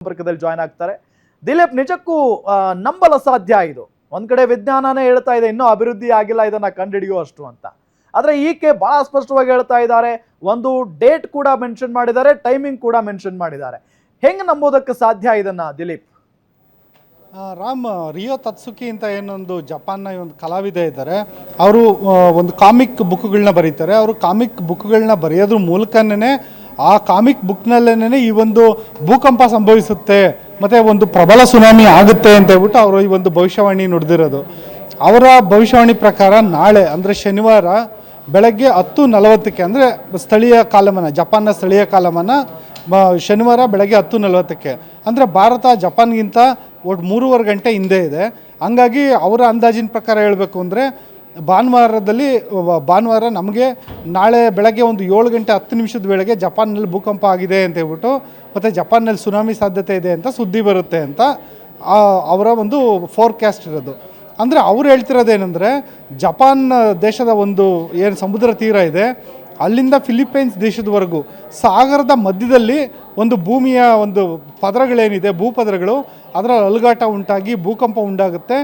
ಸಂಪರ್ಕದಲ್ಲಿ ಜಾಯ್ನ್ ಆಗ್ತಾರೆ. ದಿಲೀಪ್, ನಿಜಕ್ಕೂ ನಂಬಲು ಸಾಧ್ಯ ಇದು? ಒಂದ್ ಕಡೆ ವಿಜ್ಞಾನನೇ ಹೇಳ್ತಾ ಇದೆ ಇನ್ನೂ ಅಭಿವೃದ್ಧಿ ಆಗಿಲ್ಲ ಇದನ್ನ ಕಂಡುಹಿಡಿಯುವಷ್ಟು ಅಂತ, ಆದ್ರೆ ಈಕೆ ಬಹಳ ಸ್ಪಷ್ಟವಾಗಿ ಹೇಳ್ತಾ ಇದ್ದಾರೆ. ಒಂದು ಡೇಟ್ ಕೂಡ ಮೆನ್ಷನ್ ಮಾಡಿದ್ದಾರೆ, ಟೈಮಿಂಗ್ ಕೂಡ ಮೆನ್ಷನ್ ಮಾಡಿದ್ದಾರೆ. ಹೆಂಗ್ ನಂಬೋದಕ್ಕೆ ಸಾಧ್ಯ ಇದನ್ನ ದಿಲೀಪ್? ರಾಮ್, ರಿಯೋ ತತ್ಸುಕಿ ಅಂತ ಏನೊಂದು ಜಪಾನ್ನ ಒಂದು ಕಲಾವಿದ ಇದ್ದಾರೆ. ಅವರು ಒಂದು ಕಾಮಿಕ್ ಬುಕ್ಗಳನ್ನ ಬರೀತಾರೆ. ಅವರು ಕಾಮಿಕ್ ಬುಕ್ಗಳನ್ನ ಬರೆಯೋದ್ರ ಮೂಲಕನೇ ಆ ಕಾಮಿಕ್ ಬುಕ್ನಲ್ಲೇನೆ ಈ ಒಂದು ಭೂಕಂಪ ಸಂಭವಿಸುತ್ತೆ ಮತ್ತು ಒಂದು ಪ್ರಬಲ ಸುನಾಮಿ ಆಗುತ್ತೆ ಅಂತ ಹೇಳ್ಬಿಟ್ಟು ಅವರು ಈ ಒಂದು ಭವಿಷ್ಯವಾಣಿ ನುಡಿದಿರೋದು. ಅವರ ಭವಿಷ್ಯವಾಣಿ ಪ್ರಕಾರ ನಾಳೆ ಅಂದರೆ ಶನಿವಾರ ಬೆಳಗ್ಗೆ 10:40 ಅಂದರೆ ಸ್ಥಳೀಯ ಕಾಲಮಾನ, ಜಪಾನ್ನ ಸ್ಥಳೀಯ ಕಾಲಮಾನ ಶನಿವಾರ ಬೆಳಗ್ಗೆ 10:40 ಅಂದರೆ ಭಾರತ ಜಪಾನ್ಗಿಂತ ಒಟ್ಟು 3.5 ಗಂಟೆ ಹಿಂದೆ ಇದೆ. ಹಂಗಾಗಿ ಅವರ ಅಂದಾಜಿನ ಪ್ರಕಾರ ಹೇಳಬೇಕು ಅಂದರೆ ಭಾನುವಾರ ನಮಗೆ ನಾಳೆ ಬೆಳಗ್ಗೆ ಒಂದು 7:10 ವೇಳೆಗೆ ಜಪಾನ್ನಲ್ಲಿ ಭೂಕಂಪ ಆಗಿದೆ ಅಂತ ಹೇಳ್ಬಿಟ್ಟು ಮತ್ತು ಜಪಾನ್ನಲ್ಲಿ ಸುನಾಮಿ ಸಾಧ್ಯತೆ ಇದೆ ಅಂತ ಸುದ್ದಿ ಬರುತ್ತೆ ಅಂತ ಅವರ ಒಂದು ಫೋರ್ಕ್ಯಾಸ್ಟ್ ಇರೋದು. ಅಂದರೆ ಅವ್ರು ಹೇಳ್ತಿರೋದೇನೆಂದರೆ ಜಪಾನ್ ದೇಶದ ಒಂದು ಏನು ಸಮುದ್ರ ತೀರ ಇದೆ ಅಲ್ಲಿಂದ ಫಿಲಿಪೈನ್ಸ್ ದೇಶದವರೆಗೂ ಸಾಗರದ ಮಧ್ಯದಲ್ಲಿ ಒಂದು ಭೂಮಿಯ ಒಂದು ಪದರಗಳೇನಿದೆ, ಭೂಪದರಗಳು, ಅದರ ಅಲುಗಾಟ ಉಂಟಾಗಿ ಭೂಕಂಪ ಉಂಟಾಗುತ್ತೆ.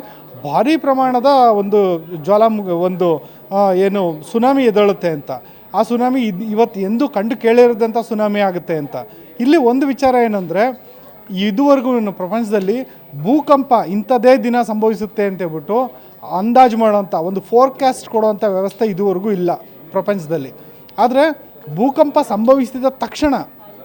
ಭಾರೀ ಪ್ರಮಾಣದ ಒಂದು ಒಂದು ಏನು ಸುನಾಮಿ ಎದ್ದೇಳುತ್ತೆ ಅಂತ. ಆ ಸುನಾಮಿ ಇವತ್ತು ಎಂದೂ ಕಂಡು ಕೇಳಿರದಂಥ ಸುನಾಮಿ ಆಗುತ್ತೆ ಅಂತ. ಇಲ್ಲಿ ಒಂದು ವಿಚಾರ ಏನಂದರೆ, ಇದುವರೆಗೂ ಪ್ರಪಂಚದಲ್ಲಿ ಭೂಕಂಪ ಇಂಥದ್ದೇ ದಿನ ಸಂಭವಿಸುತ್ತೆ ಅಂತೇಳ್ಬಿಟ್ಟು ಅಂದಾಜು ಮಾಡೋಂಥ ಒಂದು ಫೋರ್ಕ್ಯಾಸ್ಟ್ ಕೊಡುವಂಥ ವ್ಯವಸ್ಥೆ ಇದುವರೆಗೂ ಇಲ್ಲ ಪ್ರಪಂಚದಲ್ಲಿ. ಆದರೆ ಭೂಕಂಪ ಸಂಭವಿಸಿದ ತಕ್ಷಣ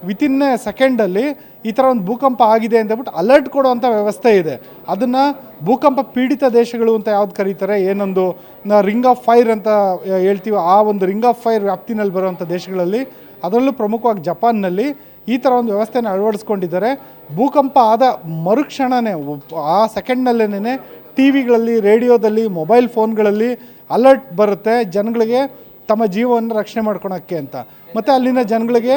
ವಿತಿನ್ ಎ ಸೆಕೆಂಡಲ್ಲಿ ಈ ಥರ ಒಂದು ಭೂಕಂಪ ಆಗಿದೆ ಅಂತೇಳ್ಬಿಟ್ಟು ಅಲರ್ಟ್ ಕೊಡುವಂಥ ವ್ಯವಸ್ಥೆ ಇದೆ. ಅದನ್ನು ಭೂಕಂಪ ಪೀಡಿತ ದೇಶಗಳು ಅಂತ ಯಾವ್ದು ಕರೀತಾರೆ, ಏನೊಂದು ರಿಂಗ್ ಆಫ್ ಫೈರ್ ಅಂತ ಹೇಳ್ತೀವಿ, ಆ ಒಂದು ರಿಂಗ್ ಆಫ್ ಫೈರ್ ವ್ಯಾಪ್ತಿನಲ್ಲಿ ಬರುವಂಥ ದೇಶಗಳಲ್ಲಿ, ಅದರಲ್ಲೂ ಪ್ರಮುಖವಾಗಿ ಜಪಾನ್ನಲ್ಲಿ ಈ ಥರ ಒಂದು ವ್ಯವಸ್ಥೆನ ಅಳವಡಿಸ್ಕೊಂಡಿದ್ದಾರೆ. ಭೂಕಂಪ ಆದ ಮರುಕ್ಷಣವೇ ಆ ಸೆಕೆಂಡ್ನಲ್ಲೇನೆ ಟಿ ವಿಗಳಲ್ಲಿ, ರೇಡಿಯೋದಲ್ಲಿ, ಮೊಬೈಲ್ ಫೋನ್ಗಳಲ್ಲಿ ಅಲರ್ಟ್ ಬರುತ್ತೆ ಜನಗಳಿಗೆ ತಮ್ಮ ಜೀವವನ್ನು ರಕ್ಷಣೆ ಮಾಡ್ಕೊಳಕ್ಕೆ ಅಂತ. ಮತ್ತು ಅಲ್ಲಿನ ಜನಗಳಿಗೆ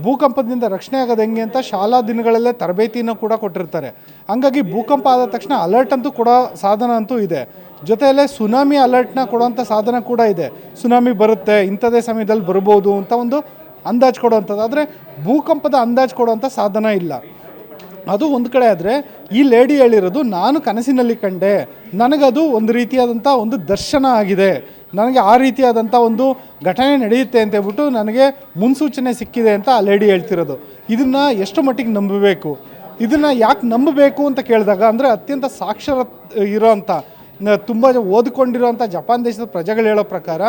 ಭೂಕಂಪದಿಂದ ರಕ್ಷಣೆ ಆಗೋದು ಹೆಂಗೆ ಅಂತ ಶಾಲಾ ದಿನಗಳಲ್ಲೇ ತರಬೇತಿಯನ್ನು ಕೂಡ ಕೊಟ್ಟಿರ್ತಾರೆ. ಹಂಗಾಗಿ ಭೂಕಂಪ ಆದ ತಕ್ಷಣ ಅಲರ್ಟ್ ಅಂತೂ ಕೊಡೋ ಸಾಧನ ಅಂತೂ ಇದೆ. ಜೊತೆಯಲ್ಲೇ ಸುನಾಮಿ ಅಲರ್ಟ್ನ ಕೊಡುವಂಥ ಸಾಧನ ಕೂಡ ಇದೆ. ಸುನಾಮಿ ಬರುತ್ತೆ, ಇಂಥದೇ ಸಮಯದಲ್ಲಿ ಬರ್ಬೋದು ಅಂತ ಒಂದು ಅಂದಾಜು ಕೊಡುವಂಥದ್ದು. ಆದರೆ ಭೂಕಂಪದ ಅಂದಾಜು ಕೊಡುವಂಥ ಸಾಧನ ಇಲ್ಲ. ಅದು ಒಂದು ಕಡೆ ಆದರೆ, ಈ ಲೇಡಿ ಹೇಳಿರೋದು ನಾನು ಕನಸಿನಲ್ಲಿ ಕಂಡೆ, ನನಗದು ಒಂದು ರೀತಿಯಾದಂಥ ಒಂದು ದರ್ಶನ ಆಗಿದೆ, ನನಗೆ ಆ ರೀತಿಯಾದಂಥ ಒಂದು ಘಟನೆ ನಡೆಯುತ್ತೆ ಅಂತ ಹೇಳ್ಬಿಟ್ಟು ನನಗೆ ಮುನ್ಸೂಚನೆ ಸಿಕ್ಕಿದೆ ಅಂತ ಆ ಲೇಡಿ ಹೇಳ್ತಿರೋದು. ಇದನ್ನು ಎಷ್ಟು ಮಟ್ಟಿಗೆ ನಂಬಬೇಕು, ಇದನ್ನು ಯಾಕೆ ನಂಬಬೇಕು ಅಂತ ಕೇಳಿದಾಗ, ಅಂದರೆ ಅತ್ಯಂತ ಸಾಕ್ಷರ ಇರೋವಂಥ ತುಂಬ ಓದಿಕೊಂಡಿರೋಂಥ ಜಪಾನ್ ದೇಶದ ಪ್ರಜೆಗಳು ಹೇಳೋ ಪ್ರಕಾರ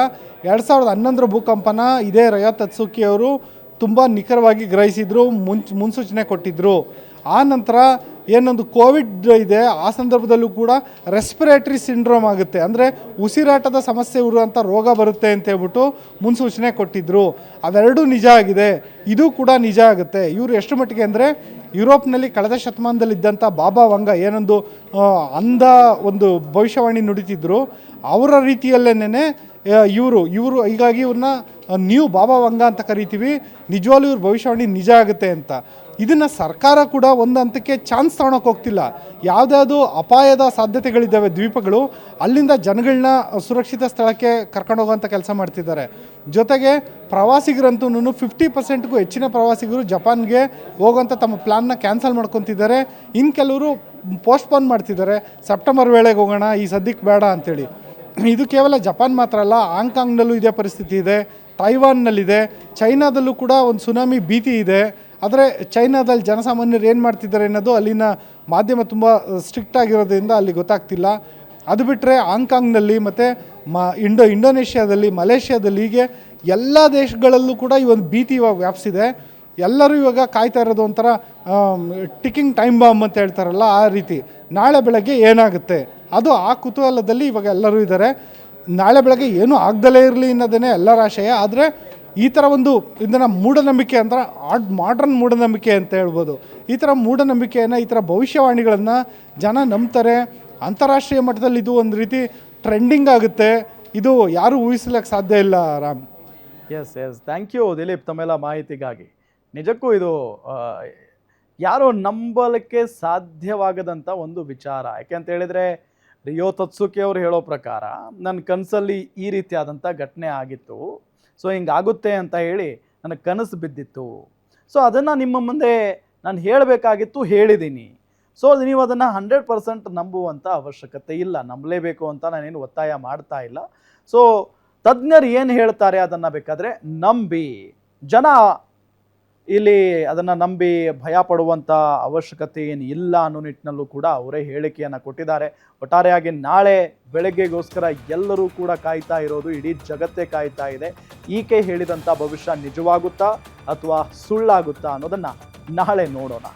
2011 ಭೂಕಂಪನ ಇದೇ ರಿಯೋ ತತ್ಸುಕಿ ಅವರು ತುಂಬ ನಿಖರವಾಗಿ ಗ್ರಹಿಸಿದ್ರು, ಮುನ್ಸೂಚನೆ ಕೊಟ್ಟಿದ್ದರು. ಆ ನಂತರ ಏನೊಂದು ಕೋವಿಡ್ ಇದೆ, ಆ ಸಂದರ್ಭದಲ್ಲೂ ಕೂಡ ರೆಸ್ಪಿರೇಟರಿ ಸಿಂಡ್ರೋಮ್ ಆಗುತ್ತೆ, ಅಂದರೆ ಉಸಿರಾಟದ ಸಮಸ್ಯೆ ಇರುವಂಥ ರೋಗ ಬರುತ್ತೆ ಅಂತ ಹೇಳ್ಬಿಟ್ಟು ಮುನ್ಸೂಚನೆ ಕೊಟ್ಟಿದ್ದರು. ಅವೆರಡೂ ನಿಜ ಆಗಿದೆ, ಇದು ಕೂಡ ನಿಜ ಆಗುತ್ತೆ. ಇವರು ಎಷ್ಟು ಮಟ್ಟಿಗೆ ಅಂದರೆ, ಯುರೋಪ್ನಲ್ಲಿ ಕಳೆದ ಶತಮಾನದಲ್ಲಿದ್ದಂಥ ಬಾಬಾ ವಂಗ ಏನೊಂದು ಅಂಧ ಒಂದು ಭವಿಷ್ಯವಾಣಿ ನುಡಿತಿದ್ರು, ಅವರ ರೀತಿಯಲ್ಲೇನೆ ಇವರು ಹೀಗಾಗಿ ಇವ್ರನ್ನ ನ್ಯೂ ಬಾಬಾ ವಂಗ ಅಂತ ಕರಿತೀವಿ. ನಿಜವಾಗ್ಲೂ ಇವ್ರ ಭವಿಷ್ಯವಾಣಿ ನಿಜ ಆಗುತ್ತೆ ಅಂತ. ಇದನ್ನು ಸರ್ಕಾರ ಕೂಡ ಒಂದು ಹಂತಕ್ಕೆ ಚಾನ್ಸ್ ತೊಗೊಳಕ್ಕೆ ಹೋಗ್ತಿಲ್ಲ. ಯಾವುದ್ಯಾವುದು ಅಪಾಯದ ಸಾಧ್ಯತೆಗಳಿದ್ದಾವೆ ದ್ವೀಪಗಳು, ಅಲ್ಲಿಂದ ಜನಗಳನ್ನ ಸುರಕ್ಷಿತ ಸ್ಥಳಕ್ಕೆ ಕರ್ಕೊಂಡು ಹೋಗೋಂಥ ಕೆಲಸ ಮಾಡ್ತಿದ್ದಾರೆ. ಜೊತೆಗೆ ಪ್ರವಾಸಿಗರಂತೂ 50%ಗೂ ಹೆಚ್ಚಿನ ಪ್ರವಾಸಿಗರು ಜಪಾನ್ಗೆ ಹೋಗೋಂಥ ತಮ್ಮ ಪ್ಲ್ಯಾನ್ನ ಕ್ಯಾನ್ಸಲ್ ಮಾಡ್ಕೊತಿದ್ದಾರೆ. ಇನ್ನು ಕೆಲವರು ಪೋಸ್ಟ್ಪೋನ್ ಮಾಡ್ತಿದ್ದಾರೆ, ಸೆಪ್ಟೆಂಬರ್ ವೇಳೆಗೆ ಹೋಗೋಣ, ಈ ಸದ್ಯಕ್ಕೆ ಬೇಡ ಅಂಥೇಳಿ. ಇದು ಕೇವಲ ಜಪಾನ್ ಮಾತ್ರ ಅಲ್ಲ, ಹಾಂಗ್ಕಾಂಗ್ನಲ್ಲೂ ಇದೇ ಪರಿಸ್ಥಿತಿ ಇದೆ, ತೈವಾನ್ನಲ್ಲಿದೆ, ಚೈನಾದಲ್ಲೂ ಕೂಡ ಒಂದು ಸುನಾಮಿ ಭೀತಿ ಇದೆ. ಆದರೆ ಚೈನಾದಲ್ಲಿ ಜನಸಾಮಾನ್ಯರು ಏನು ಮಾಡ್ತಿದ್ದಾರೆ ಅನ್ನೋದು ಅಲ್ಲಿನ ಮಾಧ್ಯಮ ತುಂಬ ಸ್ಟ್ರಿಕ್ಟ್ ಆಗಿರೋದ್ರಿಂದ ಅಲ್ಲಿ ಗೊತ್ತಾಗ್ತಿಲ್ಲ. ಅದು ಬಿಟ್ಟರೆ ಹಾಂಗ್ಕಾಂಗ್ನಲ್ಲಿ ಮತ್ತು ಇಂಡೋನೇಷ್ಯಾದಲ್ಲಿ, ಮಲೇಷ್ಯಾದಲ್ಲಿ, ಹೀಗೆ ಎಲ್ಲ ದೇಶಗಳಲ್ಲೂ ಕೂಡ ಈ ಒಂದು ಭೀತಿ ಇವಾಗ ವ್ಯಾಪಿಸಿದೆ. ಎಲ್ಲರೂ ಇವಾಗ ಕಾಯ್ತಾ ಇರೋದು ಒಂಥರ ಟಿಕ್ಕಿಂಗ್ ಟೈಮ್ ಬಾಂಬ್ ಅಂತ ಹೇಳ್ತಾರಲ್ಲ, ಆ ರೀತಿ ನಾಳೆ ಬೆಳಗ್ಗೆ ಏನಾಗುತ್ತೆ ಅದು ಆ ಕುತೂಹಲದಲ್ಲಿ ಇವಾಗ ಎಲ್ಲರೂ ಇದ್ದಾರೆ. ನಾಳೆ ಬೆಳಗ್ಗೆ ಏನೂ ಆಗ್ದಲೇ ಇರಲಿ ಅನ್ನೋದೇ ಎಲ್ಲರ ಆಶಯ. ಆದರೆ ಈ ಥರ ಒಂದು ಇದನ್ನು ಮೂಢನಂಬಿಕೆ ಅಂದ್ರೆ ಮಾಡ್ರನ್ ಮೂಢನಂಬಿಕೆ ಅಂತ ಹೇಳ್ಬೋದು. ಈ ಥರ ಮೂಢನಂಬಿಕೆಯನ್ನು, ಈ ಥರ ಭವಿಷ್ಯವಾಣಿಗಳನ್ನು ಜನ ನಂಬ್ತಾರೆ. ಅಂತಾರಾಷ್ಟ್ರೀಯ ಮಟ್ಟದಲ್ಲಿ ಇದು ಒಂದು ರೀತಿ ಟ್ರೆಂಡಿಂಗ್ ಆಗುತ್ತೆ. ಇದು ಯಾರೂ ಊಹಿಸ್ಲಿಕ್ಕೆ ಸಾಧ್ಯ ಇಲ್ಲ Ram. Yes thank you Dilip ತಮ್ಮೆಲ್ಲ ಮಾಹಿತಿಗಾಗಿ. ನಿಜಕ್ಕೂ ಇದು ಯಾರು ನಂಬಲಿಕ್ಕೆ ಸಾಧ್ಯವಾಗದಂಥ ಒಂದು ವಿಚಾರ. ಯಾಕೆಂತ ಹೇಳಿದರೆ, ರಿಯೋ ತತ್ಸುಕಿ ಅವರು ಹೇಳೋ ಪ್ರಕಾರ ನನ್ನ ಕನಸಲ್ಲಿ ಈ ರೀತಿಯಾದಂಥ ಘಟನೆ ಆಗಿತ್ತು, ಸೊ ಹಿಂಗಾಗುತ್ತೆ ಅಂತ ಹೇಳಿ ನನಗೆ ಕನಸು ಬಿದ್ದಿತ್ತು. ಸೊ ಅದನ್ನು ನಿಮ್ಮ ಮುಂದೆ ನಾನು ಹೇಳಬೇಕಾಗಿತ್ತು ಹೇಳಿದ್ದೀನಿ. ಸೊ ನೀವು ಅದನ್ನು 100% ನಂಬುವಂಥ ಅವಶ್ಯಕತೆ ಇಲ್ಲ. ನಂಬಲೇಬೇಕು ಅಂತ ನಾನೇನು ಒತ್ತಾಯ ಮಾಡ್ತಾ ಇಲ್ಲ. ಸೊ ತಜ್ಞರು ಏನು ಹೇಳ್ತಾರೆ ಅದನ್ನು ಬೇಕಾದರೆ ನಂಬಿ. ಜನ ಇಲ್ಲಿ ಅದನ್ನು ನಂಬಿ ಭಯ ಪಡುವಂಥ ಅವಶ್ಯಕತೆ ಏನು ಇಲ್ಲ ಅನ್ನೋ ನಿಟ್ಟಿನಲ್ಲೂ ಕೂಡ ಅವರೇ ಹೇಳಿಕೆಯನ್ನು ಕೊಟ್ಟಿದ್ದಾರೆ. ಒಟ್ಟಾರೆಯಾಗಿ ನಾಳೆ ಬೆಳಗ್ಗೆಗೋಸ್ಕರ ಎಲ್ಲರೂ ಕೂಡ ಕಾಯ್ತಾ ಇರೋದು, ಇಡೀ ಜಗತ್ತೇ ಕಾಯ್ತಾ ಇದೆ. ಈಕೆ ಹೇಳಿದಂಥ ಭವಿಷ್ಯ ನಿಜವಾಗುತ್ತಾ ಅಥವಾ ಸುಳ್ಳಾಗುತ್ತಾ ಅನ್ನೋದನ್ನು ನಾಳೆ ನೋಡೋಣ.